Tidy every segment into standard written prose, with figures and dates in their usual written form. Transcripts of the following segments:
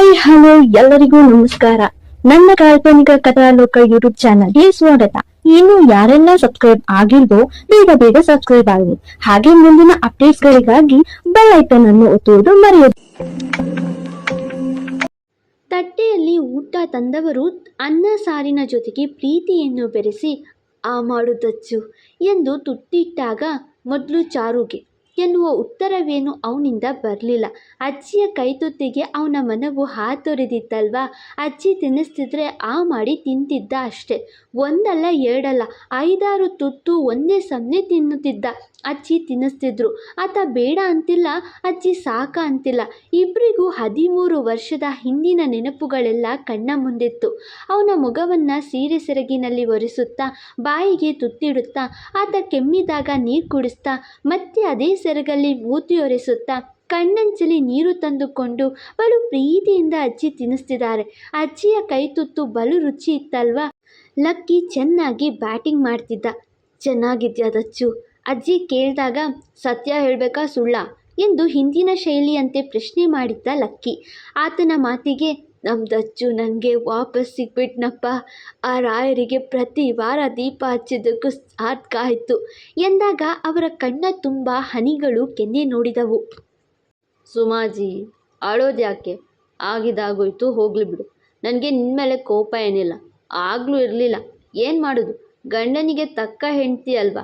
Hi hello ಎಲ್ಲರಿಗೂ ನಮಸ್ಕಾರ. ನನ್ನ ಕಾಲ್ಪನಿಕ ಕಥಾಲೋಕ ಯೂಟ್ಯೂಬ್ ಚಾನಲ್ಗೆ ಸ್ವಾಗತ. ಇನ್ನು ಯಾರೆಲ್ಲ ಸಬ್ಸ್ಕ್ರೈಬ್ ಆಗಿಲ್ವೋ ಬೇಗ ಬೇಗ ಸಬ್ಸ್ಕ್ರೈಬ್ ಆಗಿ, ಹಾಗೆ ಮುಂದಿನ ಅಪ್ಡೇಟ್ಸ್ ಗಳಿಗಾಗಿ ಬೆಲ್ ಐಕಾನ್ ಅನ್ನು ಒತ್ತುವುದು ಮರೆಯದು. ತಟ್ಟೆಯಲ್ಲಿ ಊಟ ತಂದವರು ಅನ್ನ ಸಾರಿನ ಜೊತೆಗೆ ಪ್ರೀತಿಯನ್ನು ಬೆರೆಸಿ ಆ ಮಾಡುದಚ್ಚು ಎಂದು ತುತ್ತಿಟ್ಟಾಗ ಮೊದಲು ಚಾರುಗೆ ಎನ್ನುವ ಉತ್ತರವೇನು ಅವನಿಂದ ಬರಲಿಲ್ಲ. ಅಜ್ಜಿಯ ಕೈತುತ್ತಿಗೆ ಅವನ ಮನವು ಹಾತೊರೆದಿತ್ತಲ್ವಾ. ಅಜ್ಜಿ ತಿನ್ನಿಸ್ತಿದ್ರೆ ಆ ಮಾಡಿ ತಿಂತಿದ್ದ ಅಷ್ಟೆ. ಒಂದಲ್ಲ ಎರಡಲ್ಲ 5-6 ತುತ್ತು ಒಂದೇ ಸಮನೆ ತಿನ್ನುತ್ತಿದ್ದ. ಅಜ್ಜಿ ತಿನ್ನಿಸ್ತಿದ್ರು, ಆತ ಬೇಡ ಅಂತಿಲ್ಲ, ಅಜ್ಜಿ ಸಾಕ ಅಂತಿಲ್ಲ. ಇಬ್ಬರಿಗೂ 13 ವರ್ಷದ ಹಿಂದಿನ ನೆನಪುಗಳೆಲ್ಲ ಕಣ್ಣ ಮುಂದಿತ್ತು. ಅವನ ಮೊಗವನ್ನು ಸೀರೆ ಸೆರಗಿನಲ್ಲಿ ಒರೆಸುತ್ತಾ ಬಾಯಿಗೆ ತುತ್ತಿಡುತ್ತಾ, ಆತ ಕೆಮ್ಮಿದಾಗ ನೀರು ಕುಡಿಸ್ತಾ ಮತ್ತೆ ಅದೇ ಸೆರಗಲ್ಲಿ ಮೂತಿ ಒರೆಸುತ್ತಾ ಕಣ್ಣಂಚಲಿ ನೀರು ತಂದುಕೊಂಡು ಬಲು ಪ್ರೀತಿಯಿಂದ ಅಜ್ಜಿ ತಿನ್ನಿಸ್ತಿದ್ದಾರೆ. ಅಜ್ಜಿಯ ಕೈ ತುತ್ತು ಬಲು ರುಚಿ ಇತ್ತಲ್ವಾ. ಲಕ್ಕಿ ಚೆನ್ನಾಗಿ ಬ್ಯಾಟಿಂಗ್ ಮಾಡ್ತಿದ್ದ. ಚೆನ್ನಾಗಿದ್ಯಾ ದಚ್ಚು ಅಜ್ಜಿ ಕೇಳಿದಾಗ ಸತ್ಯ ಹೇಳಬೇಕಾ ಸುಳ್ಳ ಎಂದು ಹಿಂದಿನ ಶೈಲಿಯಂತೆ ಪ್ರಶ್ನೆ ಮಾಡಿದ್ದ ಲಕ್ಕಿ. ಆತನ ಮಾತಿಗೆ ನಮ್ಮ ದಚ್ಚು ನನಗೆ ವಾಪಸ್ ಸಿಗ್ಬಿಟ್ನಪ್ಪ. ಆ ರಾಯರಿಗೆ ಪ್ರತಿ ವಾರ ದೀಪ ಹಚ್ಚಿದ್ದಕ್ಕೂ ಸಾರ್ಥಕ ಆಯಿತು ಎಂದಾಗ ಅವರ ಕಣ್ಣ ತುಂಬ ಹನಿಗಳು ಕೆನ್ನೆ ನೋಡಿದವು. ಸುಮಾಜಿ ಅಳೋದ್ಯಾಕೆ? ಆಗಿದಾಗೋಯ್ತು, ಹೋಗ್ಲಿ ಬಿಡು. ನನಗೆ ನಿನ್ನ ಮೇಲೆ ಕೋಪ ಏನಿಲ್ಲ, ಆಗಲೂ ಇರಲಿಲ್ಲ. ಏನು ಮಾಡೋದು, ಗಂಡನಿಗೆ ತಕ್ಕ ಹೆಂಡ್ತಿ ಅಲ್ವಾ.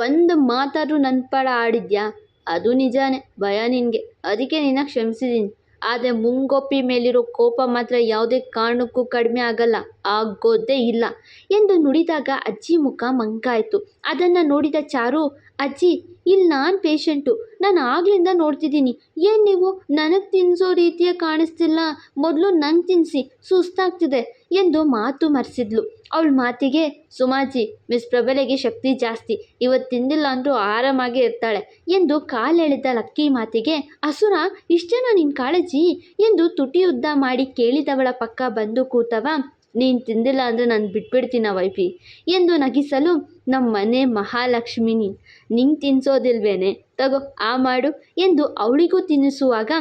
ಒಂದು ಮಾತಾದ್ರೂ ನನ್ನ ಪಡ ಆಡಿದ್ಯಾ? ಅದು ನಿಜಾನೇ, ಭಯ ನಿನಗೆ, ಅದಕ್ಕೆ ನಿನ್ನ ಕ್ಷಮಿಸಿದ್ದೀನಿ. ಆದರೆ ಮುಂಗೊಪ್ಪಿ ಮೇಲಿರೋ ಕೋಪ ಮಾತ್ರ ಯಾವುದೇ ಕಾರಣಕ್ಕೂ ಕಡಿಮೆ ಆಗಲ್ಲ, ಆಗೋದೇ ಇಲ್ಲ ಎಂದು ನುಡಿದಾಗ ಅಜ್ಜಿ ಮುಖ ಮಂಕಾಯಿತು. ಅದನ್ನು ನೋಡಿದ ಚಾರು, ಅಜ್ಜಿ ಇಲ್ಲಿ ನಾನು ಪೇಷಂಟು, ನಾನು ಆಗ್ಲಿಂದ ನೋಡ್ತಿದ್ದೀನಿ. ಏನು ನೀವು ನನಗೆ ತಿನ್ನಿಸೋ ರೀತಿಯೇ ಕಾಣಿಸ್ತಿಲ್ಲ, ಮೊದಲು ನಂಗೆ ತಿನ್ನಿಸಿ, ಸುಸ್ತಾಗ್ತಿದೆ ಎಂದು ಮಾತು ಮರೆಸಿದ್ಲು. ಅವಳ ಮಾತಿಗೆ ಸುಮಾಜಿ ಮಿಸ್ ಪ್ರಬಲೆಗೆ ಶಕ್ತಿ ಜಾಸ್ತಿ, ಇವತ್ತು ತಿಂದಿಲ್ಲ ಅಂದರೂ ಆರಾಮಾಗಿ ಇರ್ತಾಳೆ ಎಂದು ಕಾಲೆಳೆದ ಲಕ್ಕಿ ಮಾತಿಗೆ ಅಸುರ ಇಷ್ಟೇನೋ ನಿನ್ನ ಕಾಳಜಿ ಎಂದು ತುಟಿಯುದ್ದ ಮಾಡಿ ಕೇಳಿದವಳ ಪಕ್ಕ ಬಂದು ಕೂತವ. ನೀನು ತಿಂದಿಲ್ಲ ಅಂದರೆ ನಾನು ಬಿಟ್ಬಿಡ್ತೀನ ವೈಫಿ ಎಂದು ನಗಿಸಲು, ನಮ್ಮ ಮನೆ ಮಹಾಲಕ್ಷ್ಮಿ ನಿಂಗೆ ತಿನ್ನಿಸೋದಿಲ್ವೇನೆ, ತಗೋ ಆ ಮಾಡು ಎಂದು ಅವಳಿಗೂ ತಿನ್ನಿಸುವಾಗ,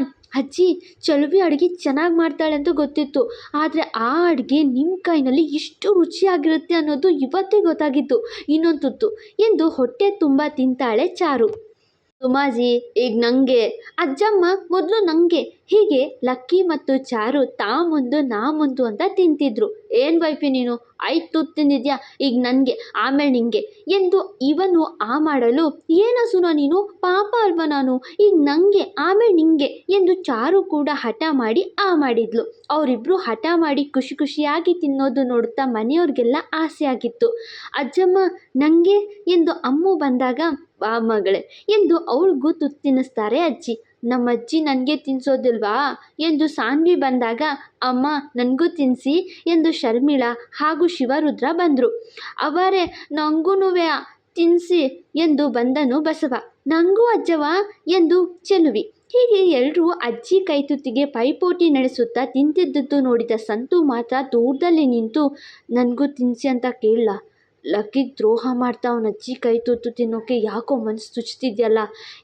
ಅಜ್ಜಿ ಚಲುವಿ ಅಡುಗೆ ಚೆನ್ನಾಗಿ ಮಾಡ್ತಾಳೆ ಅಂತ ಗೊತ್ತಿತ್ತು, ಆದರೆ ಆ ಅಡುಗೆ ನಿಮ್ಮ ಕೈನಲ್ಲಿ ಇಷ್ಟು ರುಚಿಯಾಗಿರುತ್ತೆ ಅನ್ನೋದು ಇವತ್ತೇ ಗೊತ್ತಾಗಿತ್ತು. ಇನ್ನೊಂದು ತುತ್ತು ಎಂದು ಹೊಟ್ಟೆ ತುಂಬ ತಿಂತಾಳೆ ಚಾರು. ಸುಮಾಜಿ ಈಗ ನನಗೆ, ಅಜ್ಜಮ್ಮ ಮೊದಲು ನನಗೆ, ಹೀಗೆ ಲಕ್ಕಿ ಮತ್ತು ಚಾರು ತಾ ಮುಂದು ನಾ ಮುಂದು ಅಂತ ತಿಂತಿದ್ರು. ಏನು ವೈಫಿ ನೀನು 5 ತುತ್ತು ತಿಂದಿದ್ಯಾ, ಈಗ ನನಗೆ ಆಮೇಲೆ ನಿಂಗೆ ಎಂದು ಇವನು ಆ ಮಾಡಲು, ಏನಸುನ ನೀನು, ಪಾಪ ಅಲ್ವಾ ನಾನು, ಈಗ ನನಗೆ ಆಮೇಲೆ ನಿಂಗೆ ಎಂದು ಚಾರು ಕೂಡ ಹಠ ಮಾಡಿ ಆ ಮಾಡಿದ್ಲು. ಅವರಿಬ್ಬರು ಹಠ ಮಾಡಿ ಖುಷಿ ಖುಷಿಯಾಗಿ ತಿನ್ನೋದು ನೋಡುತ್ತಾ ಮನೆಯವ್ರಿಗೆಲ್ಲ ಆಸೆ ಆಗಿತ್ತು. ಅಜ್ಜಮ್ಮ ನನಗೆ ಎಂದು ಅಮ್ಮು ಬಂದಾಗ, ಬಾ ಮಗಳೇ ಎಂದು ಅವಳಿಗೂ ತುತ್ತು ತಿನ್ನಿಸ್ತಾರೆ ಅಜ್ಜಿ. ನಮ್ಮ ಅಜ್ಜಿ ನನಗೆ ತಿನ್ನಿಸೋದಿಲ್ವಾ ಎಂದು ಸಾನ್ವಿ ಬಂದಾಗ, ಅಮ್ಮ ನನಗೂ ತಿನ್ನಿಸಿ ಎಂದು ಶರ್ಮಿಳಾ ಹಾಗೂ ಶಿವರುದ್ರ ಬಂದರು. ಅವರೇ ನನಗೂ ತಿನ್ನಿಸಿ ಎಂದು ಬಂದನು ಬಸವ. ನನಗೂ ಅಜ್ಜವ ಎಂದು ಚೆಲುವಿ. ಹೀಗೆ ಎಲ್ಲರೂ ಅಜ್ಜಿ ಕೈತುತ್ತಿಗೆ ಪೈಪೋಟಿ ನಡೆಸುತ್ತಾ ತಿಂತಿದ್ದದ್ದು ನೋಡಿದ ಸಂತು ಮಾತ್ರ ದೂರದಲ್ಲಿ ನಿಂತು, ನನಗೂ ತಿನ್ನಿಸಿ ಅಂತ ಕೇಳಲ್ಲ, ಲಕ್ಕಿಗೆ ದ್ರೋಹ ಮಾಡ್ತಾ ಅವನ ಅಜ್ಜಿ ಕೈ ತುತ್ತು ತಿನ್ನೋಕೆ ಯಾಕೋ ಮನಸ್ಸು ತುಚ್ತಿದ್ಯಲ್ಲ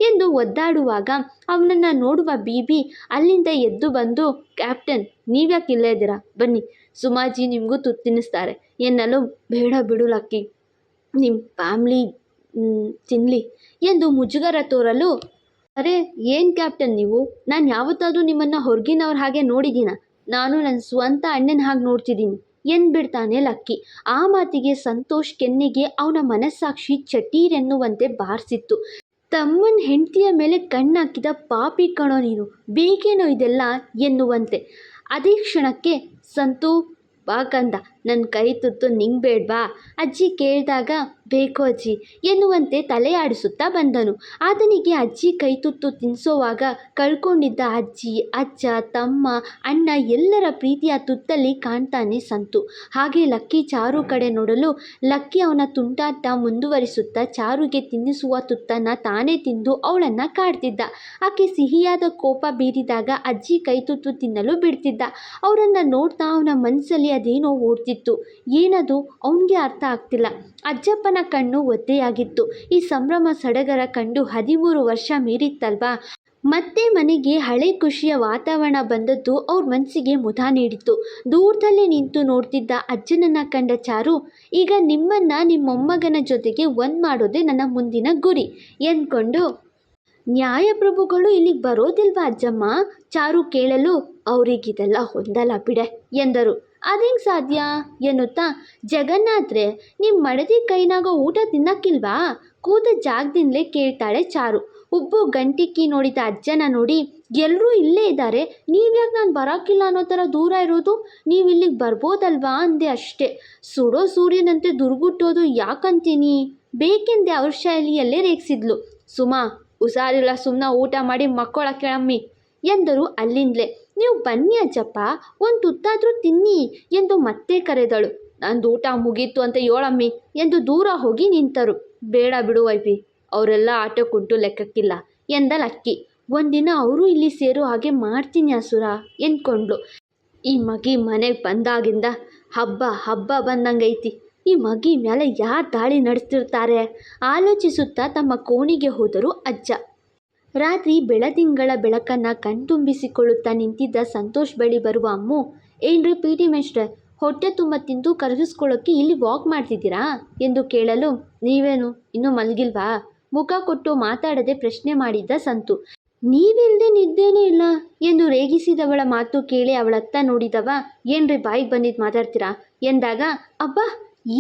ಎಂದು ಒದ್ದಾಡುವಾಗ ಅವನನ್ನು ನೋಡುವ ಬೀಬಿ ಅಲ್ಲಿಂದ ಎದ್ದು ಬಂದು, ಕ್ಯಾಪ್ಟನ್ ನೀವ್ಯಾಕೆ ಇಲ್ಲೇ ಇದ್ದೀರಾ, ಬನ್ನಿ ಸುಮಾಜಿ ನಿಮಗೂ ತುತ್ತು ತಿನ್ನಿಸ್ತಾರೆ ಎನ್ನಲು, ಬೇಡ ಬಿಡು ಲಕ್ಕಿ, ನಿಮ್ಮ ಫ್ಯಾಮ್ಲಿ ತಿನ್ನಲಿ ಎಂದು ಮುಜುಗರ ತೋರಲು, ಅರೆ ಏನು ಕ್ಯಾಪ್ಟನ್ ನೀವು, ನಾನು ಯಾವತ್ತಾದರೂ ನಿಮ್ಮನ್ನು ಹೊರಗಿನವ್ರ ಹಾಗೆ ನೋಡಿದ್ದೀನ, ನಾನು ನನ್ನ ಸ್ವಂತ ಅಣ್ಣನ ಹಾಗೆ ನೋಡ್ತಿದ್ದೀನಿ ಎಂದ್ಬಿಡ್ತಾನೆ ಲಕ್ಕಿ. ಆ ಮಾತಿಗೆ ಸಂತೋಷ್ ಕೆನ್ನೆಗೆ ಅವನ ಮನಸ್ಸಾಕ್ಷಿ ಚಟೀರೆನ್ನುವಂತೆ ಬಾರಿಸಿತ್ತು. ತಮ್ಮನ ಹೆಂಡತಿಯ ಮೇಲೆ ಕಣ್ಣಾಕಿದ ಪಾಪಿ ಕಣೋ ನೀನು, ಬೇಕೇನೋ ಇದೆಲ್ಲ ಎನ್ನುವಂತೆ. ಅದೇ ಕ್ಷಣಕ್ಕೆ ಸಂತು ಬಾ ಕಂದ, ನನ್ನ ಕೈ ತುತ್ತು ನಿಂಗೆ ಬೇಡ್ವಾ ಅಜ್ಜಿ ಕೇಳಿದಾಗ, ಬೇಕು ಅಜ್ಜಿ ಎನ್ನುವಂತೆ ತಲೆ ಆಡಿಸುತ್ತಾ ಬಂದನು. ಆತನಿಗೆ ಅಜ್ಜಿ ಕೈ ತುತ್ತು ತಿನ್ನಿಸೋವಾಗ ಕಳ್ಕೊಂಡಿದ್ದ ಅಜ್ಜಿ, ಅಜ್ಜ, ತಮ್ಮ, ಅಣ್ಣ ಎಲ್ಲರ ಪ್ರೀತಿಯ ತುತ್ತಲ್ಲಿ ಕಾಣ್ತಾನೆ ಸಂತು. ಹಾಗೆ ಲಕ್ಕಿ ಚಾರು ಕಡೆ ನೋಡಲು, ಲಕ್ಕಿ ಅವನ ತುಂಟಾಟ ಮುಂದುವರಿಸುತ್ತಾ ಚಾರುಗೆ ತಿನ್ನಿಸುವ ತುತ್ತನ್ನು ತಾನೇ ತಿಂದು ಅವಳನ್ನು ಕಾಡ್ತಿದ್ದ. ಆಕೆ ಸಿಹಿಯಾದ ಕೋಪ ಬೀರಿದಾಗ ಅಜ್ಜಿ ಕೈ ತುತ್ತು ತಿನ್ನಲು ಬಿಡ್ತಿದ್ದ. ಅವರನ್ನು ನೋಡ್ತಾ ಅವನ ಮನಸ್ಸಲ್ಲಿ ಅದೇನೋ ಓಡ್ತಿತ್ತು. ಏನದು ಅವನಿಗೆ ಅರ್ಥ ಆಗ್ತಿಲ್ಲ. ಅಜ್ಜಪ್ಪನ ಕಣ್ಣು ಒದ್ದೆಯಾಗಿತ್ತು. ಈ ಸಂಭ್ರಮ ಸಡಗರ ಕಂಡು 13 ವರ್ಷ ಮೀರಿತ್ತಲ್ವಾ. ಮತ್ತೆ ಮನೆಗೆ ಹಳೆ ಖುಷಿಯ ವಾತಾವರಣ ಬಂದದ್ದು ಅವ್ರ ಮನಸ್ಸಿಗೆ ಮುದ ನೀಡಿತು. ದೂರದಲ್ಲೇ ನಿಂತು ನೋಡ್ತಿದ್ದ ಅಜ್ಜನನ್ನ ಕಂಡ ಚಾರು, ಈಗ ನಿಮ್ಮನ್ನ ನಿಮ್ಮ ಮೊಮ್ಮಗನ ಜೊತೆಗೆ ಒಂದ್ ಮಾಡೋದೇ ನನ್ನ ಮುಂದಿನ ಗುರಿ ಎಂದ್ಕೊಂಡು, ನ್ಯಾಯಪ್ರಭುಗಳು ಇಲ್ಲಿಗೆ ಬರೋದಿಲ್ವಾ ಅಜ್ಜಮ್ಮ? ಚಾರು ಕೇಳಲು, ಅವರಿಗಿದೆಲ್ಲ ಹೊಂದಲ್ಲ ಬಿಡೆ ಎಂದರು. ಅದೇಂಗೆ ಸಾಧ್ಯ ಎನ್ನುತ್ತಾ, ಜಗನ್ನಾಥ್ರೆ, ನಿಮ್ಮ ಮಡದಿ ಕೈನಾಗೋ ಊಟ ತಿನ್ನಕ್ಕಿಲ್ವಾ? ಕೂತ ಜಾಗದಿಂದಲೇ ಕೇಳ್ತಾಳೆ ಚಾರು. ಉಬ್ಬು ಗಂಟಿಕ್ಕಿ ನೋಡಿದ ಅಜ್ಜನ ನೋಡಿ, ಎಲ್ಲರೂ ಇಲ್ಲೇ ಇದ್ದಾರೆ, ನೀವ್ಯಾಕೆ ನಾನು ಬರೋಕ್ಕಿಲ್ಲ ಅನ್ನೋ ಥರ ದೂರ ಇರೋದು? ನೀವು ಇಲ್ಲಿಗೆ ಬರ್ಬೋದಲ್ವಾ ಅಂದೆ ಅಷ್ಟೇ. ಸುಡೋ ಸೂರ್ಯನಂತೆ ದುರ್ಗುಟ್ಟೋದು ಯಾಕಂತೀನಿ ಬೇಕೆಂದೆ ಅವ್ರ ಶೈಲಿಯಲ್ಲೇ ರೇಗಿಸಿದ್ಲು. ಸುಮಾ, ಹುಷಾರಿಲ್ಲ, ಸುಮ್ಮನೆ ಊಟ ಮಾಡಿ ಮಕ್ಕಳಕ್ಕೆ ಕೇಳಮ್ಮಿ ಎಂದರು ಅಲ್ಲಿಂದಲೇ. ನೀವು ಬನ್ನಿ ಅಜ್ಜಪ್ಪ, ಒಂದು ತುತ್ತಾದರೂ ತಿನ್ನಿ ಎಂದು ಮತ್ತೆ ಕರೆದಳು. ನಂದು ಊಟ ಮುಗೀತು ಅಂತ ಹೇಳಮ್ಮಿ ಎಂದು ದೂರ ಹೋಗಿ ನಿಂತರು. ಬೇಡ ಬಿಡು ವೈಪಿ, ಅವರೆಲ್ಲ ಆಟಕ್ಕುಂಟು ಲೆಕ್ಕಕ್ಕಿಲ್ಲ ಎಂದ ಲಕ್ಕಿ. ಒಂದಿನ ಅವರು ಇಲ್ಲಿ ಸೇರೋ ಹಾಗೆ ಮಾಡ್ತೀನಿ ಅಸುರ ಎಂದ್ಕೊಂಡ್ಲು. ಈ ಮಗಿ ಮನೆಗೆ ಬಂದಾಗಿಂದ ಹಬ್ಬ ಬಂದಂಗೈತಿ. ಈ ಮಗಿ ಮೇಲೆ ಯಾರು ದಾಳಿ ನಡೆಸ್ತಿರ್ತಾರೆ ಆಲೋಚಿಸುತ್ತಾ ತಮ್ಮ ಕೋಣೆಗೆ ಹೋದರು ಅಜ್ಜ. ರಾತ್ರಿ ಬೆಳದಿಂಗಳ ಬೆಳಕನ್ನು ಕಣ್ತುಂಬಿಸಿಕೊಳ್ಳುತ್ತಾ ನಿಂತಿದ್ದ ಸಂತೋಷ್ ಬಳಿ ಬರುವ ಅಮ್ಮು, ಏನ್ರಿ ಪಿ ಟಿ ಮೇಷ್ಟ್ರೆ, ಹೊಟ್ಟೆ ತುಂಬ ತಿಂದು ಕರಗಿಸ್ಕೊಳ್ಳೋಕ್ಕೆ ಇಲ್ಲಿ ವಾಕ್ ಮಾಡ್ತಿದ್ದೀರಾ ಎಂದು ಕೇಳಲು, ನೀವೇನು ಇನ್ನೂ ಮಲಗಿಲ್ವಾ? ಮುಖ ಕೊಟ್ಟು ಮಾತಾಡದೆ ಪ್ರಶ್ನೆ ಮಾಡಿದ್ದ ಸಂತು. ನೀವಿಲ್ಲದೆ ನಿದ್ದೇನೇ ಇಲ್ಲ ಎಂದು ರೇಗಿಸಿದವಳ ಮಾತು ಕೇಳಿ ಅವಳತ್ತ ನೋಡಿದವ, ಏನ್ರಿ ಬಾಯಿಗೆ ಬಂದಿದ್ದು ಮಾತಾಡ್ತೀರಾ ಎಂದಾಗ, ಅಬ್ಬಾ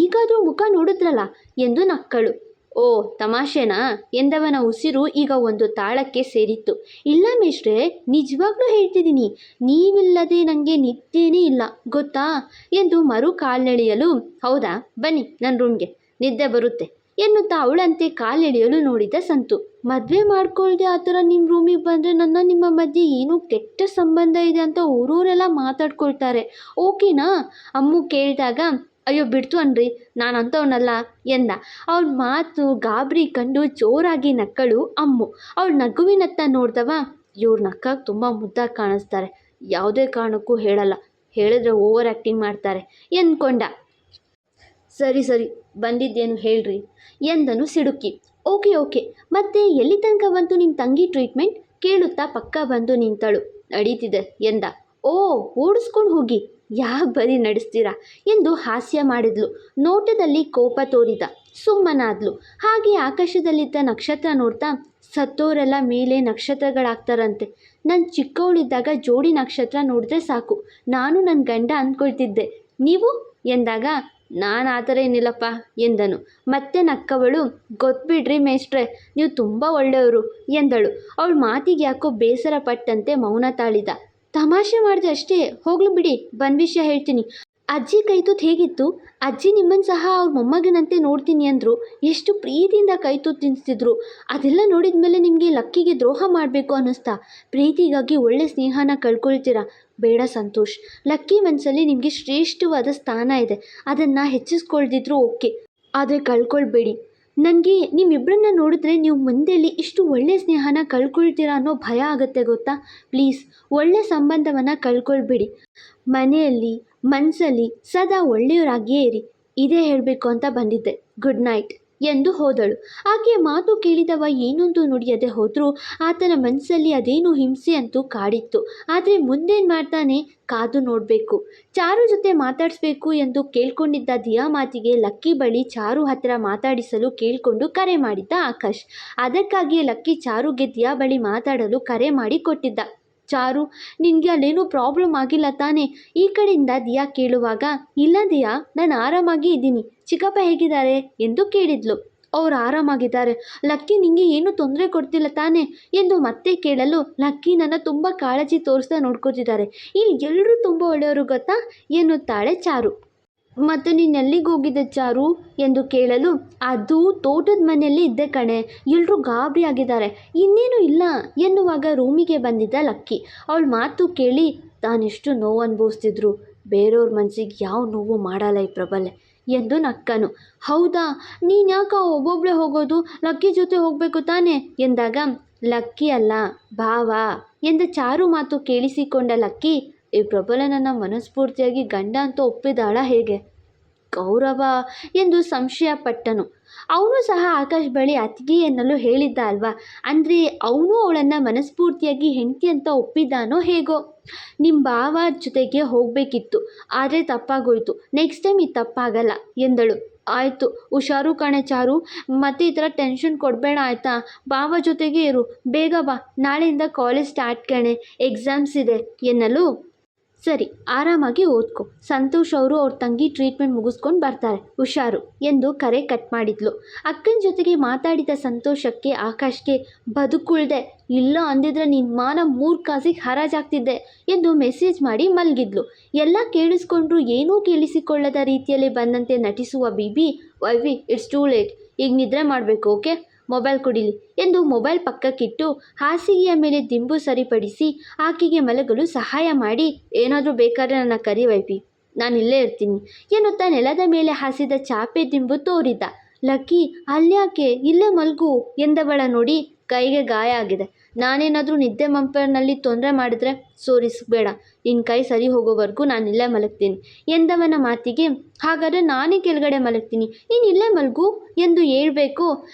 ಈಗಾದರೂ ಮುಖ ನೋಡಿದ್ರಲ್ಲ ಎಂದು ನಕ್ಕಳು. ಓ ತಮಾಷೆನಾ ಎಂದವನ ಉಸಿರು ಈಗ ಒಂದು ತಾಳಕ್ಕೆ ಸೇರಿತ್ತು. ಇಲ್ಲ ಮೇಷ್ಟ್ರೆ, ನಿಜವಾಗ್ಲೂ ಹೇಳ್ತಿದ್ದೀನಿ, ನೀವಿಲ್ಲದೆ ನನಗೆ ನಿದ್ದೇನೇ ಇಲ್ಲ ಗೊತ್ತಾ ಎಂದು ಮರು ಕಾಲೆಳೆಯಲು, ಹೌದಾ ಬನ್ನಿ ನನ್ನ ರೂಮ್ಗೆ, ನಿದ್ದೆ ಬರುತ್ತೆ ಎನ್ನುತ್ತಾ ಅವಳಂತೆ ಕಾಲೆಳೆಯಲು ನೋಡಿದ ಸಂತು. ಮದುವೆ ಮಾಡ್ಕೊಳ್ದೆ ಆ ಥರ ನಿಮ್ಮ ರೂಮಿಗೆ ಬಂದರೆ ನಿಮ್ಮ ಮಧ್ಯೆ ಏನೋ ಕೆಟ್ಟ ಸಂಬಂಧ ಇದೆ ಅಂತ ಊರೂರೆಲ್ಲ ಮಾತಾಡ್ಕೊಳ್ತಾರೆ, ಓಕೆನಾ ಅಮ್ಮು ಕೇಳಿದಾಗ, ಅಯ್ಯೋ ಬಿಡ್ತು ಅನ್ರಿ, ನಾನು ಅಂಥವನಲ್ಲ ಎಂದ. ಅವಳ ಮಾತು ಗಾಬರಿ ಕಂಡು ಜೋರಾಗಿ ನಕ್ಕಳು ಅಮ್ಮು. ಅವಳು ನಗುವಿನತ್ತ ನೋಡ್ದವ, ಇವ್ರ ನಕ್ಕಾಗ ತುಂಬ ಮುದ್ದಾಗಿ ಕಾಣಿಸ್ತಾರೆ, ಯಾವುದೇ ಕಾರಣಕ್ಕೂ ಹೇಳಲ್ಲ, ಹೇಳಿದ್ರೆ ಓವರ್ ಆ್ಯಕ್ಟಿಂಗ್ ಮಾಡ್ತಾರೆ ಎಂದ್ಕೊಂಡ. ಸರಿ ಬಂದಿದ್ದೇನು ಹೇಳ್ರಿ ಎಂದನು ಸಿಡುಕಿ. ಓಕೆ ಮತ್ತೆ ಎಲ್ಲಿ ತನಕ ಬಂತು ನಿಮ್ಮ ತಂಗಿ ಟ್ರೀಟ್ಮೆಂಟ್ ಕೇಳುತ್ತಾ ಪಕ್ಕ ಬಂದು ನಿಂತಳು. ನಡೀತಿದೆ ಎಂದ. ಓ ಓಡಿಸ್ಕೊಂಡು ಹೋಗಿ, ಯಾಕೆ ಬರೀ ನಡೆಸ್ತೀರಾ ಎಂದು ಹಾಸ್ಯ ಮಾಡಿದ್ಲು. ನೋಟದಲ್ಲಿ ಕೋಪ ತೋರಿದ. ಸುಮ್ಮನಾದ್ಲು. ಹಾಗೆ ಆಕಾಶದಲ್ಲಿದ್ದ ನಕ್ಷತ್ರ ನೋಡ್ತಾ, ಸತ್ತೋರೆಲ್ಲ ಮೇಲೆ ನಕ್ಷತ್ರಗಳಾಗ್ತಾರಂತೆ, ನಾನು ಚಿಕ್ಕವಳಿದ್ದಾಗ ಜೋಡಿ ನಕ್ಷತ್ರ ನೋಡಿದ್ರೆ ಸಾಕು, ನಾನು ನನ್ನ ಗಂಡ ಅಂದ್ಕೊಳ್ತಿದ್ದೆ, ನೀವು ಎಂದಾಗ, ನಾನು ಆ ಥರ ಏನಿಲ್ಲಪ್ಪ ಎಂದನು. ಮತ್ತೆ ನಕ್ಕವಳು, ಗೊತ್ಬಿಡ್ರಿ ಮೇಷ್ಟ್ರೆ, ನೀವು ತುಂಬ ಒಳ್ಳೆಯವರು ಎಂದಳು. ಅವಳ ಮಾತಿಗೆ ಯಾಕೋ ಬೇಸರ ಪಟ್ಟಂತೆ ಮೌನ ತಾಳಿದ. ತಮಾಷೆ ಮಾಡಿದೆ ಅಷ್ಟೇ, ಹೋಗ್ಲು ಬಿಡಿ, ಬಂದ ವಿಷಯ ಹೇಳ್ತೀನಿ. ಅಜ್ಜಿ ಕೈತೂತ್ ಹೇಗಿತ್ತು? ಅಜ್ಜಿ ನಿಮ್ಮನ್ನು ಸಹ ಅವ್ರ ಮೊಮ್ಮಗನಂತೆ ನೋಡ್ತೀನಿ ಅಂದರು, ಎಷ್ಟು ಪ್ರೀತಿಯಿಂದ ಕೈತೂತ್ ತಿನ್ನಿಸ್ತಿದ್ರು. ಅದೆಲ್ಲ ನೋಡಿದ ಮೇಲೆ ನಿಮಗೆ ಲಕ್ಕಿಗೆ ದ್ರೋಹ ಮಾಡಬೇಕು ಅನ್ನಿಸ್ತಾ? ಪ್ರೀತಿಗಾಗಿ ಒಳ್ಳೆ ಸ್ನೇಹನ ಕಳ್ಕೊಳ್ತೀರಾ? ಬೇಡ ಸಂತೋಷ್, ಲಕ್ಕಿ ಮನಸ್ಸಲ್ಲಿ ನಿಮಗೆ ಶ್ರೇಷ್ಠವಾದ ಸ್ಥಾನ ಇದೆ, ಅದನ್ನು ಹೆಚ್ಚಿಸ್ಕೊಳ್ದಿದ್ರು ಓಕೆ, ಆದರೆ ಕಳ್ಕೊಳ್ಬೇಡಿ. ನನಗೆ ನಿಮ್ಮಿಬ್ಬರನ್ನ ನೋಡಿದ್ರೆ ನೀವು ಮುಂದೆಯಲ್ಲಿ ಇಷ್ಟು ಒಳ್ಳೆಯ ಸ್ನೇಹನ ಕಳ್ಕೊಳ್ತೀರಾ ಅನ್ನೋ ಭಯ ಆಗುತ್ತೆ ಗೊತ್ತಾ? ಪ್ಲೀಸ್ ಒಳ್ಳೆ ಸಂಬಂಧವನ್ನು ಕಳ್ಕೊಳ್ಬೇಡಿ. ಮನೆಯಲ್ಲಿ ಮನಸ್ಸಲ್ಲಿ ಸದಾ ಒಳ್ಳೆಯವರಾಗಿಯೇ ಇರಿ, ಇದೇ ಹೇಳಬೇಕು ಅಂತ ಬಂದಿದ್ದೆ. ಗುಡ್ ನೈಟ್ ಎಂದು ಹೋದಳು. ಆಕೆಯ ಮಾತು ಕೇಳಿದವ ಏನೊಂದು ನುಡಿಯದೆ ಹೋದರೂ ಆತನ ಮನಸ್ಸಲ್ಲಿ ಅದೇನು ಹಿಂಸೆ ಅಂತೂ ಕಾಡಿತ್ತು. ಆದರೆ ಮುಂದೇನು ಮಾಡ್ತಾನೆ ಕಾದು ನೋಡಬೇಕು. ಚಾರು ಜೊತೆ ಮಾತಾಡಿಸ್ಬೇಕು ಎಂದು ಕೇಳ್ಕೊಂಡಿದ್ದ ದಿಯಾ ಮಾತಿಗೆ ಲಕ್ಕಿ ಬಳಿ ಚಾರು ಹತ್ತಿರ ಮಾತಾಡಿಸಲು ಕೇಳಿಕೊಂಡು ಕರೆ ಮಾಡಿದ್ದ ಆಕಾಶ್. ಅದಕ್ಕಾಗಿಯೇ ಲಕ್ಕಿ ಚಾರುಗೆ ದಿಯಾ ಬಳಿ ಮಾತಾಡಲು ಕರೆ ಮಾಡಿ ಕೊಟ್ಟಿದ್ದ. ಚಾರು, ನಿನಗೆ ಅಲ್ಲೇನೂ ಪ್ರಾಬ್ಲಮ್ ಆಗಿಲ್ಲ ತಾನೇ ಈ ಕಡೆಯಿಂದ ದಿಯಾ ಕೇಳುವಾಗ, ಇಲ್ಲ ದಿಯಾ, ನಾನು ಆರಾಮಾಗಿ ಇದ್ದೀನಿ, ಚಿಕ್ಕಪ್ಪ ಹೇಗಿದ್ದಾರೆ ಎಂದು ಕೇಳಿದ್ಲು. ಅವ್ರು ಆರಾಮಾಗಿದ್ದಾರೆ. ಲಕ್ಕಿ ನಿಂಗೆ ಏನೂ ತೊಂದರೆ ಕೊಡ್ತಿಲ್ಲ ತಾನೇ ಎಂದು ಮತ್ತೆ ಕೇಳಲು, ಲಕ್ಕಿ ನನ್ನ ತುಂಬ ಕಾಳಜಿ ತೋರಿಸ್ತಾ ನೋಡ್ಕೋತಿದ್ದಾರೆ, ಇಲ್ಲಿ ಎಲ್ಲರೂ ತುಂಬ ಒಳ್ಳೆಯವರು ಗೊತ್ತಾ ಎನ್ನುತ್ತಾಳೆ ಚಾರು. ಮತ್ತು ನೀನು ಎಲ್ಲಿಗೆ ಹೋಗಿದ್ದೆ ಚಾರು ಎಂದು ಕೇಳಲು, ಅದು ತೋಟದ ಮನೆಯಲ್ಲಿ ಇದ್ದೆ ಕಣೆ, ಎಲ್ಲರೂ ಗಾಬರಿ ಆಗಿದ್ದಾರೆ, ಇನ್ನೇನು ಇಲ್ಲ ಎನ್ನುವಾಗ ರೂಮಿಗೆ ಬಂದಿದ್ದ ಲಕ್ಕಿ. ಅವಳ ಮಾತು ಕೇಳಿ ತಾನೆಷ್ಟು ನೋವು ಅನುಭವಿಸ್ತಿದ್ರು, ಬೇರೆಯವ್ರ ಮನಸ್ಸಿಗೆ ಯಾವ ನೋವು ಮಾಡಲ್ಲ ಈ ಪ್ರಬಲೆ ಎಂದು ನಕ್ಕನು. ಹೌದಾ, ನೀನು ಯಾಕೆ ಒಬ್ಬೊಬ್ಬಳೇ ಹೋಗೋದು, ಲಕ್ಕಿ ಜೊತೆ ಹೋಗಬೇಕು ತಾನೇ ಎಂದಾಗ, ಲಕ್ಕಿ ಅಲ್ಲ ಭಾವ ಎಂದ ಚಾರು ಮಾತು ಕೇಳಿಸಿಕೊಂಡ ಲಕ್ಕಿ, ಈ ಪ್ರಬಲ ನನ್ನ ಮನಸ್ಫೂರ್ತಿಯಾಗಿ ಗಂಡ ಅಂತ ಒಪ್ಪಿದಾಳ ಹೇಗೆ? ಗೌರವ ಎಂದು ಸಂಶಯ ಪಟ್ಟನು. ಅವನು ಸಹ ಆಕಾಶ್ ಬಳಿ ಅತ್ತಿಗೆ ಎನ್ನಲು ಹೇಳಿದ್ದ ಅಲ್ವಾ. ಅಂದರೆ ಅವನು ಅವಳನ್ನು ಮನಸ್ಫೂರ್ತಿಯಾಗಿ ಹೆಂಡತಿ ಅಂತ ಒಪ್ಪಿದ್ದಾನೋ ಹೇಗೋ. ನಿಮ್ಮ ಭಾವ ಜೊತೆಗೆ ಹೋಗಬೇಕಿತ್ತು, ಆದರೆ ತಪ್ಪಾಗೋಯ್ತು. ನೆಕ್ಸ್ಟ್ ಟೈಮ್ ಇದು ತಪ್ಪಾಗಲ್ಲ ಎಂದಳು. ಆಯಿತು, ಹುಷಾರು ಕಣೆ ಚಾರು, ಮತ್ತೆ ಈ ಥರ ಟೆನ್ಷನ್ ಕೊಡಬೇಡ ಆಯಿತಾ. ಭಾವ ಜೊತೆಗೆ ಇರು, ಬೇಗ ಬಾ, ನಾಳೆಯಿಂದ ಕಾಲೇಜ್ ಸ್ಟಾರ್ಟ್ ಕಣೆ, ಎಕ್ಸಾಮ್ಸ್ ಇದೆ ಎನ್ನಲು. ಸರಿ, ಆರಾಮಾಗಿ ಓದ್ಕೊ. ಸಂತೋಷ್ ಅವರು ಅವ್ರ ತಂಗಿ ಟ್ರೀಟ್ಮೆಂಟ್ ಮುಗಿಸ್ಕೊಂಡು ಬರ್ತಾರೆ, ಹುಷಾರು ಎಂದು ಕರೆ ಕಟ್ ಮಾಡಿದ್ಲು. ಅಕ್ಕನ ಜೊತೆಗೆ ಮಾತಾಡಿದ ಸಂತೋಷಕ್ಕೆ ಆಕಾಶ್ಗೆ ಬದುಕುಳ್ದೆ, ಇಲ್ಲ ಅಂದಿದ್ರೆ ನಿನ್ನ ಮಾನ 3 ಕಾಸಿಗೆ ಹರಾಜಾಗ್ತಿದ್ದೆ ಎಂದು ಮೆಸೇಜ್ ಮಾಡಿ ಮಲಗಿದ್ಲು. ಎಲ್ಲ ಕೇಳಿಸ್ಕೊಂಡ್ರು ಏನೂ ಕೇಳಿಸಿಕೊಳ್ಳದ ರೀತಿಯಲ್ಲಿ ಬಂದಂತೆ ನಟಿಸುವ ಬಿಬಿ, ವೈಫಿ ಇಟ್ಸ್ ಟೂ ಲೇಟ್, ಈಗ ನಿದ್ರೆ ಮಾಡಬೇಕು, ಓಕೆ, ಮೊಬೈಲ್ ಕೊಡಿಲಿ ಎಂದು ಮೊಬೈಲ್ ಪಕ್ಕಕ್ಕಿಟ್ಟು ಹಾಸಿಗೆಯ ಮೇಲೆ ದಿಂಬು ಸರಿಪಡಿಸಿ ಆಕೆಗೆ ಮಲಗಲು ಸಹಾಯ ಮಾಡಿ, ಏನಾದರೂ ಬೇಕಾದ್ರೆ ನನ್ನ ಕರಿ ವೈಫಿ, ನಾನು ಇಲ್ಲೇ ಇರ್ತೀನಿ ಎನ್ನುತ್ತಾ ನೆಲದ ಮೇಲೆ ಹಾಸಿದ ಚಾಪೆ ದಿಂಬು ತೋರಿದ್ದ. ಲಕ್ಕಿ, ಅಲ್ಯಾಕೆ, ಇಲ್ಲೇ ಮಲ್ಗು ಎಂದವಳ ನೋಡಿ, ಕೈಗೆ ಗಾಯ ಆಗಿದೆ, ನಾನೇನಾದರೂ ನಿದ್ದೆ ಮಂಪರ್ನಲ್ಲಿ ತೊಂದರೆ ಮಾಡಿದ್ರೆ ಸೋರಿಸಬೇಡ, ನಿನ್ನ ಕೈ ಸರಿ ಹೋಗೋವರೆಗೂ ನಾನಿಲ್ಲೇ ಮಲಗ್ತೀನಿ ಎಂದವನ ಮಾತಿಗೆ, ಹಾಗಾದರೆ ನಾನೇ ಕೆಳಗಡೆ ಮಲಗ್ತೀನಿ, ನೀನು ಇಲ್ಲೇ ಮಲಗು ಎಂದು ಹೇಳಬೇಕು.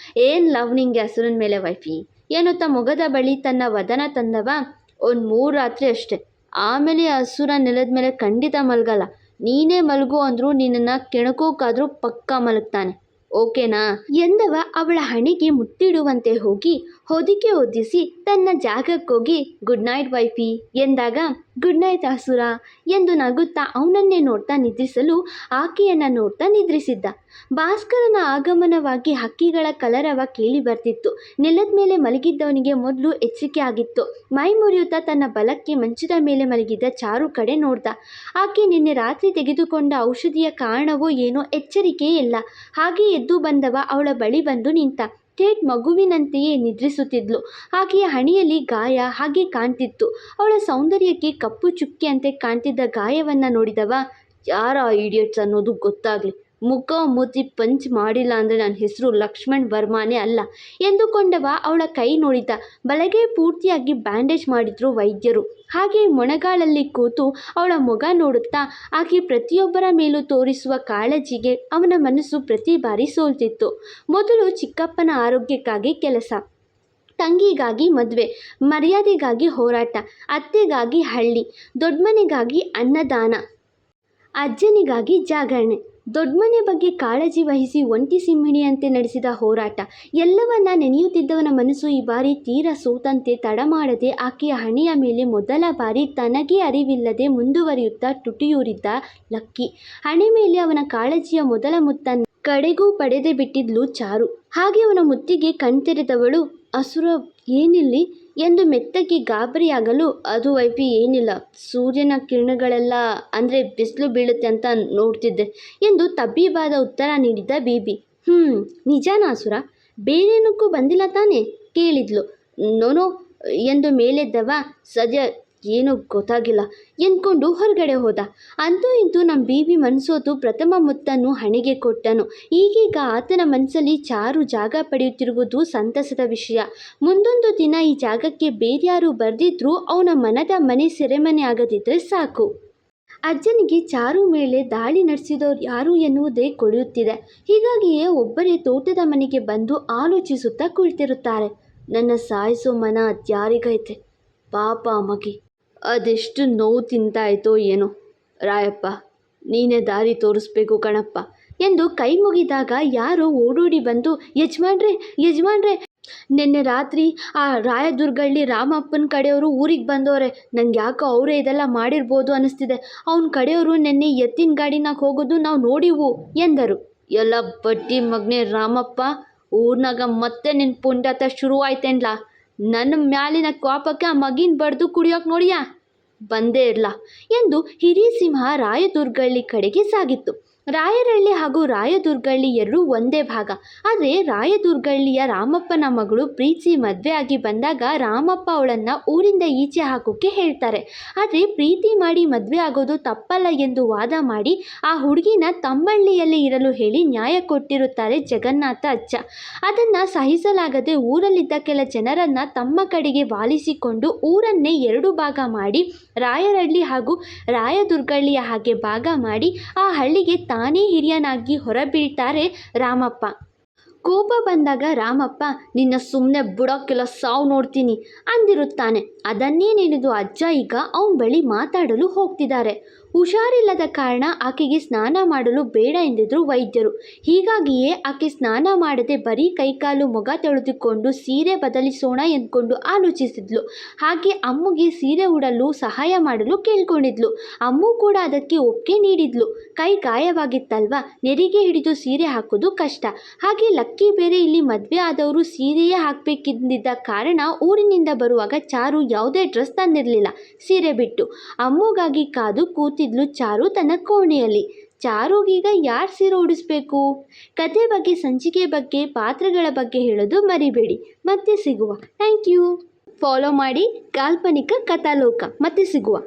ಏನು ಲವ್ ನಿಂಗೆ ಹಸುರನ ಮೇಲೆ ವೈಫಿ ಎನ್ನುತ್ತಾ ಮೊಗದ ಬಳಿ ತನ್ನ ವದನ ತಂದವ. ಒಂದು 3 ರಾತ್ರಿ ಅಷ್ಟೆ, ಆಮೇಲೆ ಹಸುರ ನೆಲದ ಮೇಲೆ ಖಂಡಿತ ಮಲಗಲ್ಲ, ನೀನೇ ಮಲಗು ಅಂದರೂ ನಿನ್ನನ್ನು ಕೆಣಕೋಕಾದರೂ ಪಕ್ಕಾ ಮಲಗ್ತಾನೆ, ಓಕೆನಾ ಎಂದವ ಅವಳ ಹಣೆಗೆ ಮುತ್ತಿಡುವಂತೆ ಹೋಗಿ ಹೊದಿಕೆ ಒದಿಸಿ ತನ್ನ ಜಾಗಕ್ಕೋಗಿ ಗುಡ್ ನೈಟ್ ವೈಫಿ ಎಂದಾಗ, ಗುಡ್ ನೈಟ್ ಹಸುರ ಎಂದು ನಗುತ್ತಾ ಅವನನ್ನೇ ನೋಡ್ತಾ ನಿದ್ರಿಸಲು ಆಕೆಯನ್ನು ನೋಡ್ತಾ ನಿದ್ರಿಸಿದ್ದ. ಭಾಸ್ಕರನ ಆಗಮನವಾಗಿ ಹಕ್ಕಿಗಳ ಕಲರವ ಕೇಳಿ ಬರ್ತಿತ್ತು. ನೆಲದ ಮೇಲೆ ಮಲಗಿದ್ದವನಿಗೆ ಮೊದಲು ಎಚ್ಚರಿಕೆ ಆಗಿತ್ತು. ಮೈ ಮುರಿಯುತ್ತಾ ತನ್ನ ಬಲಕ್ಕೆ ಮಂಚದ ಮೇಲೆ ಮಲಗಿದ್ದ ಚಾರು ಕಡೆ ನೋಡ್ದ. ಆಕೆ ನಿನ್ನೆ ರಾತ್ರಿ ತೆಗೆದುಕೊಂಡ ಔಷಧಿಯ ಕಾರಣವೋ ಏನೋ ಎಚ್ಚರಿಕೆಯೇ ಇಲ್ಲ. ಹಾಗೆ ಎದ್ದು ಬಂದವ ಅವಳ ಬಳಿ ಬಂದು ನಿಂತ. ಥೇಟ್ ಮಗುವಿನಂತೆಯೇ ನಿದ್ರಿಸುತ್ತಿದ್ಲು. ಆಕೆಯ ಹಣೆಯಲ್ಲಿ ಗಾಯ ಹಾಗೆ ಕಾಣ್ತಿತ್ತು. ಅವಳ ಸೌಂದರ್ಯಕ್ಕೆ ಕಪ್ಪು ಚುಕ್ಕಿಯಂತೆ ಕಾಣ್ತಿದ್ದ ಗಾಯವನ್ನು ನೋಡಿದವ, ಯಾರ ಇಡಿಯಟ್ಸ್ ಅನ್ನೋದು ಗೊತ್ತಾಗಲಿ, ಮುಖ ಮೂತಿ ಪಂಚ್ ಮಾಡಿಲ್ಲ ಅಂದರೆ ನನ್ನ ಹೆಸರು ಲಕ್ಷ್ಮಣ್ ವರ್ಮಾನೇ ಅಲ್ಲ ಎಂದುಕೊಂಡವ ಅವಳ ಕೈ ನೋಡಿದ. ಬಲಗೈ ಪೂರ್ತಿಯಾಗಿ ಬ್ಯಾಂಡೇಜ್ ಮಾಡಿದ್ರು ವೈದ್ಯರು. ಹಾಗೆ ಮೊಣಗಾಲಲ್ಲಿ ಕೂತು ಅವಳ ಮೊಗ ನೋಡುತ್ತಾ ಆಕೆ ಪ್ರತಿಯೊಬ್ಬರ ಮೇಲೂ ತೋರಿಸುವ ಕಾಳಜಿಗೆ ಅವನ ಮನಸ್ಸು ಪ್ರತಿ ಬಾರಿ ಸೋಲ್ತಿತ್ತು. ಮೊದಲು ಚಿಕ್ಕಪ್ಪನ ಆರೋಗ್ಯಕ್ಕಾಗಿ ಕೆಲಸ, ತಂಗಿಗಾಗಿ ಮದುವೆ, ಮರ್ಯಾದೆಗಾಗಿ ಹೋರಾಟ, ಅತ್ತೆಗಾಗಿ ಹಳ್ಳಿ, ದೊಡ್ಡಮನೆಗಾಗಿ ಅನ್ನದಾನ, ಅಜ್ಜನಿಗಾಗಿ ಜಾಗರಣೆ, ದೊಡ್ಡಮನೆ ಬಗ್ಗೆ ಕಾಳಜಿ ವಹಿಸಿ ಒಂಟಿ ಸಿಂಹಿಣಿಯಂತೆ ನಡೆಸಿದ ಹೋರಾಟ. ಎಲ್ಲವನ್ನ ನೆನೆಯುತ್ತಿದ್ದವನ ಮನಸ್ಸು ಈ ಬಾರಿ ತೀರಾ ಸೋತಂತೆ ತಡ ಮಾಡದೆ ಆಕೆಯ ಹಣೆಯ ಮೇಲೆ ಮೊದಲ ಬಾರಿ ತನಗೆ ಅರಿವಿಲ್ಲದೆ ಮುಂದುವರಿಯುತ್ತಾ ತುಟಿಯೂರಿದ್ದ ಲಕ್ಕಿ. ಹಣೆ ಮೇಲೆ ಅವನ ಕಾಳಜಿಯ ಮೊದಲ ಮುತ್ತನ್ನು ಕಡೆಗೂ ಪಡೆದೇ ಬಿಟ್ಟಿದ್ಲು ಚಾರು. ಹಾಗೆ ಅವನ ಮುತ್ತಿಗೆ ಕಣ್ತೆರೆದವಳು, ಅಸುರ ಏನಿಲ್ಲಿ ಎಂದು ಮೆತ್ತಗೆ ಗಾಬರಿಯಾಗಲು, ಅದು ವೈಫಿ ಏನಿಲ್ಲ, ಸೂರ್ಯನ ಕಿರಣಗಳೆಲ್ಲ ಅಂದರೆ ಬಿಸಿಲು ಬೀಳುತ್ತೆ ಅಂತ ನೋಡ್ತಿದ್ದೆ ಎಂದು ತಬ್ಬಿಬಾದ ಉತ್ತರ ನೀಡಿದ್ದ ಬೇಬಿ. ನಿಜಾನ ಅಸುರ, ಬೇರೇನಕ್ಕೂ ಬಂದಿಲ್ಲ ತಾನೇ ಕೇಳಿದ್ಲು. ನೋನೋ ಎಂದು ಮೇಲೆದ್ದವ, ಸದ್ಯ ಏನೂ ಗೊತ್ತಾಗಿಲ್ಲ ಎಂದ್ಕೊಂಡು ಹೊರಗಡೆ ಹೋದ. ಅಂತೂ ಇಂತೂ ನಮ್ಮ ಬೀಬಿ ಮನಸೋತು ಪ್ರಥಮ ಮುತ್ತನ್ನು ಹಣೆಗೆ ಕೊಟ್ಟನು. ಈಗೀಗ ಆತನ ಮನಸ್ಸಲ್ಲಿ ಚಾರು ಜಾಗ ಪಡೆಯುತ್ತಿರುವುದು ಸಂತಸದ ವಿಷಯ. ಮುಂದೊಂದು ದಿನ ಈ ಜಾಗಕ್ಕೆ ಬೇರ್ಯಾರು ಬರೆದಿದ್ರೂ ಅವನ ಮನದ ಮನೆ ಸೆರೆಮನೆ ಆಗದಿದ್ದರೆ ಸಾಕು. ಅಜ್ಜನಿಗೆ ಚಾರು ಮೇಲೆ ದಾಳಿ ನಡೆಸಿದವರು ಯಾರು ಎನ್ನುವುದೇ ಕೊಳೆಯುತ್ತಿದೆ. ಹೀಗಾಗಿಯೇ ಒಬ್ಬರೇ ತೋಟದ ಮನೆಗೆ ಬಂದು ಆಲೋಚಿಸುತ್ತಾ ಕುಳಿತಿರುತ್ತಾರೆ. ನನ್ನ ಸಾಯಿಸೋ ಮನ ಅದ್ಯಾರಿಗೈತೆ, ಪಾಪ ಮಗಿ, ಅದೆಷ್ಟು ನೋವು ತಿಂತಾಯಿತೋ ಏನೋ. ರಾಯಪ್ಪ, ನೀನೇ ದಾರಿ ತೋರಿಸ್ಬೇಕು ಕಣಪ್ಪ ಎಂದು ಕೈ ಮುಗಿದಾಗ ಯಾರೋ ಓಡೋಡಿ ಬಂದು, ಯಜಮಾನ್ರೆ, ನಿನ್ನೆ ರಾತ್ರಿ ಆ ರಾಯದುರ್ಗಳ್ಳಿ ರಾಮಪ್ಪನ ಕಡೆಯವರು ಊರಿಗೆ ಬಂದವರೆ, ನಂಗೆ ಯಾಕೋ ಅವರೇ ಇದೆಲ್ಲ ಮಾಡಿರ್ಬೋದು ಅನ್ನಿಸ್ತಿದೆ. ಅವನ ಕಡೆಯವರು ನಿನ್ನೆ ಎತ್ತಿನ ಗಾಡಿನಾಗ ಹೋಗೋದು ನಾವು ನೋಡಿವು ಎಂದರು. ಎಲ್ಲ ಬಡ್ಡಿ ಮಗನೇ ರಾಮಪ್ಪ, ಊರ್ನಾಗ ಮತ್ತೆ ನಿನ್ನ ಪುಂಡಾಟ ಶುರುವಾಯ್ತೇನ್ಲ. ನನ್ನ ಮ್ಯಾಲಿನ ಕೋಪಕ್ಕೆ ಆ ಮಗಿನ ಬಡ್ದು ಕುಡಿಯೋಕೆ ನೋಡಿಯಾ, ಬಂದೇ ಇರಲ್ಲ ಎಂದು ಹಿರಿಯ ಸಿಂಹ ರಾಯದುರ್ಗಳ್ಳಿ ಕಡೆಗೆ ಸಾಗಿತ್ತು. ರಾಯರಹಳ್ಳಿ ಹಾಗೂ ರಾಯದುರ್ಗಳ್ಳಿ ಎರಡೂ ಒಂದೇ ಭಾಗ. ಆದರೆ ರಾಯದುರ್ಗಳ್ಳಿಯ ರಾಮಪ್ಪನ ಮಗಳು ಪ್ರೀತಿ ಮದುವೆ ಆಗಿ ಬಂದಾಗ ರಾಮಪ್ಪ ಅವಳನ್ನು ಊರಿಂದ ಈಚೆ ಹಾಕೋಕ್ಕೆ ಹೇಳ್ತಾರೆ. ಆದರೆ ಪ್ರೀತಿ ಮಾಡಿ ಮದುವೆ ಆಗೋದು ತಪ್ಪಲ್ಲ ಎಂದು ವಾದ ಮಾಡಿ ಆ ಹುಡುಗಿನ ತಮ್ಮಹಳ್ಳಿಯಲ್ಲಿ ಇರಲು ಹೇಳಿ ನ್ಯಾಯ ಕೊಟ್ಟಿರುತ್ತಾರೆ ಜಗನ್ನಾಥ ಅಜ್ಜ. ಅದನ್ನು ಸಹಿಸಲಾಗದೆ ಊರಲ್ಲಿದ್ದ ಕೆಲ ಜನರನ್ನು ತಮ್ಮ ಕಡೆಗೆ ವಾಲಿಸಿಕೊಂಡು ಊರನ್ನೇ 2 ಭಾಗ ಮಾಡಿ ರಾಯರಹಳ್ಳಿ ಹಾಗೂ ರಾಯದುರ್ಗಳ್ಳಿಯ ಹಾಗೆ ಭಾಗ ಮಾಡಿ ಆ ಹಳ್ಳಿಗೆ ತಾನೇ ಹಿರಿಯನಾಗಿ ಹೊರಬೀಳ್ತಾರೆ ರಾಮಪ್ಪ. ಕೋಪ ಬಂದಾಗ ರಾಮಪ್ಪ ನಿನ್ನ ಸುಮ್ಮನೆ ಬುಡಕ್ಕೆಲ್ಲ ಸಾವು ನೋಡ್ತೀನಿ ಅಂದಿರುತ್ತಾನೆ. ಅದನ್ನೇ ನೆನೆದು ಅಜ್ಜ ಈಗ ಅವನ ಬಳಿ ಮಾತಾಡಲು ಹೋಗ್ತಿದ್ದಾರೆ. ಹುಷಾರಿಲ್ಲದ ಕಾರಣ ಆಕೆಗೆ ಸ್ನಾನ ಮಾಡಲು ಬೇಡ ಎಂದಿದ್ರು ವೈದ್ಯರು. ಹೀಗಾಗಿಯೇ ಆಕೆ ಸ್ನಾನ ಮಾಡದೆ ಬರೀ ಕೈಕಾಲು ಮುಖ ತೊಳೆದುಕೊಂಡು ಸೀರೆ ಬದಲಿಸೋಣ ಎಂದ್ಕೊಂಡು ಆಲೋಚಿಸಿದ್ಲು. ಹಾಗೆ ಅಮ್ಮಗೆ ಸೀರೆ ಉಡಲು ಸಹಾಯ ಮಾಡಲು ಕೇಳ್ಕೊಂಡಿದ್ಲು. ಅಮ್ಮು ಕೂಡ ಅದಕ್ಕೆ ಒಪ್ಪಿಗೆ ನೀಡಿದ್ಲು. ಕೈ ಗಾಯವಾಗಿತ್ತಲ್ವಾ, ನೆರಿಗೆ ಹಿಡಿದು ಸೀರೆ ಹಾಕೋದು ಕಷ್ಟ. ಹಾಗೆ ಲಕ್ಕಿ ಬೇರೆ ಇಲ್ಲಿ ಮದುವೆ ಆದವರು ಸೀರೆಯೇ ಹಾಕಬೇಕೆಂದಿದ್ದ ಕಾರಣ ಊರಿನಿಂದ ಬರುವಾಗ ಚಾರು ಯಾವುದೇ ಡ್ರೆಸ್ ತಂದಿರಲಿಲ್ಲ, ಸೀರೆ ಬಿಟ್ಟು. ಅಮ್ಮಗಾಗಿ ಕಾದು ಕೂತಿದ್ಲು ಚಾರು ತನ್ನ ಕೋಣೆಯಲ್ಲಿ. ಚಾರುಗೀಗ ಯಾರು ಸೀರೆ ಉಡಿಸ್ಬೇಕು? ಕತೆ ಬಗ್ಗೆ, ಸಂಚಿಕೆ ಬಗ್ಗೆ, ಪಾತ್ರಗಳ ಬಗ್ಗೆ ಹೇಳೋದು ಮರಿಬೇಡಿ. ಮತ್ತೆ ಸಿಗುವ. Thank you. ಫಾಲೋ ಮಾಡಿ ಕಾಲ್ಪನಿಕ ಕಥಾಲೋಕ. ಮತ್ತೆ ಸಿಗುವ.